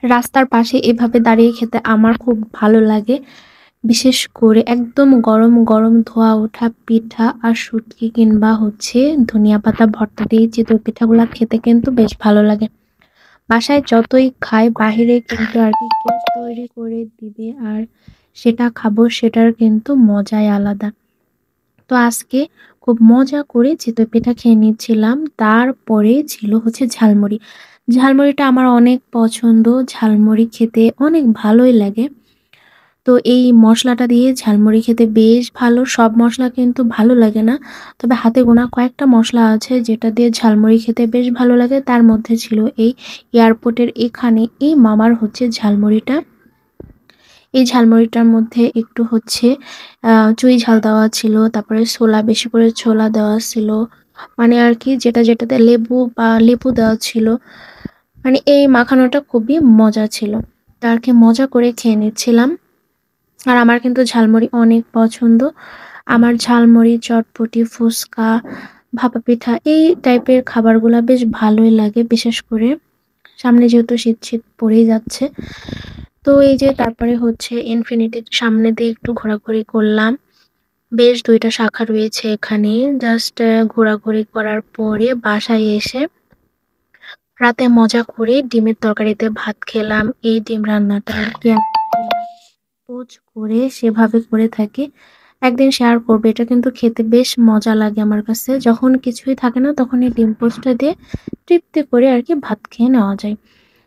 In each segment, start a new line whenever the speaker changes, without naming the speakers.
রাস্তার পাশে এভাবে দাঁড়িয়ে খেতে আমার খুব ভালো লাগে। বিশেষ করে একদম গরম, গরম ধোয়া ওঠা পিঠা আর শুটকি কিংবা ধনিয়া পাতা ভর্তা দিয়ে চিতই পিঠাগুলা খেতে কিন্তু বেশ ভালো লাগে। বাসায় যতই খাই বাহিরে কিন্তু আরকি কেউ তৈরি করে দিবে আর সেটা খাবো সেটার কিন্তু মজাই আলাদা। তো আজকে খুব মজা করে চিতই পিঠা খেয়ে নিচ্ছিলাম। তারপরে ছিল ঝালমুড়ি। ঝালমুড়িটা আমার অনেক পছন্দ। ঝালমুড়ি খেতে অনেক ভালোই লাগে। তো এই মসলাটা দিয়ে ঝালমুড়ি খেতে বেশ ভালো। সব মসলা কিন্তু ভালো লাগে না। তবে হাতে গোনা কয়েকটা মসলা আছে যেটা দিয়ে ঝালমুড়ি খেতে বেশ ভালো লাগে। তার মধ্যে ছিল এই এয়ারপোর্টের এখানে এই মামার ঝালমুড়িটা। এই ঝালমুড়িটার মধ্যে একটু চুই ঝাল দেওয়া ছিল। তারপরে ছোলা বেশি করে ছোলা দেওয়া ছিল। মানে আরকি যেটাতে লেবু দেওয়া ছিল। মানে এই মাখানোটা খুবই মজা ছিল। তো আরকি মজা করে খেয়ে নিচ্ছিলাম। আর আমার কিন্তু ঝালমুড়ি অনেক পছন্দ। আমার ঝালমুড়ি, চটপটি, ফুচকা, ভাপা পিঠা এই টাইপের খাবারগুলা বেশ ভালোই লাগে। বিশেষ করে সামনে যেহেতু শীত পড়েই যাচ্ছে। তো এই যে তারপরে ইনফিনিটির সামনে দিয়ে একটু ঘোরাঘুরি করলাম। বেশ ২ টা শাখা রয়েছে এখানে। জাস্ট ঘোরাঘুরি করার পরে বাসায় এসে রাতে মজা করে ডিমের তরকারিতে ভাত খেলাম। এই ডিম রান্নাটা আরকি পোচ করে সেভাবে করে থাকি। একদিন শেয়ার করব। এটা কিন্তু খেতে বেশ মজা লাগে আমার কাছে। যখন কিছুই থাকে না তখন এই ডিম পোচটা দিয়ে তৃপ্তি করে আরকি ভাত খেয়ে নেওয়া যায়।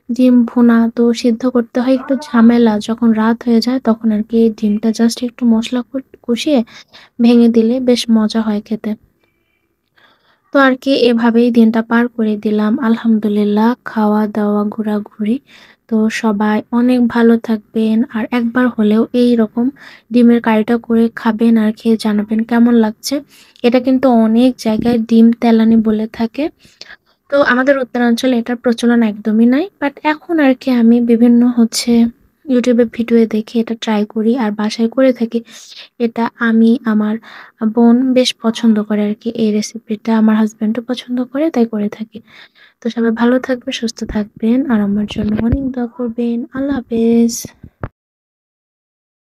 ডিম ভুনা তো সিদ্ধ করতে হয় একটু ঝামেলা। যখন রাত হয়ে যায় তখন আরকি এই ডিমটা জাস্ট একটু মসলা কষিয়ে ভেঙে দিলে বেশ মজা হয় খেতে। তো আরকি এভাবেই দিনটা পার করে দিলাম। আলহামদুলিল্লাহ খাওয়া-দাওয়া, ঘোরাঘুরি। তো সবাই অনেক ভালো থাকবেন। আর একবার হলেও এইরকম ডিমের কারিটা করে খাবেন আর খেয়ে জানাবেন কেমন লাগছে। এটা কিন্তু অনেক জায়গায় ডিম তেলানি বলে থাকে। তো আমাদের উত্তরাঞ্চলে এটার প্রচলন একদমই নাই। বাট এখন আরকি আমি বিভিন্ন YouTube এ ভিডিও দেখে এটা ট্রাই করি আর বাসায় করে থাকি। এটা আমি, আমার বোন বেশ পছন্দ করে আরকি এই রেসিপিটা। আমার হাসব্যান্ডও পছন্দ করে তাই করে থাকি। তো সবাই ভালো থাকবেন, সুস্থ থাকবেন আর আমার জন্য অনেক দোয়া করবেন। আল্লাহ হাফেজ।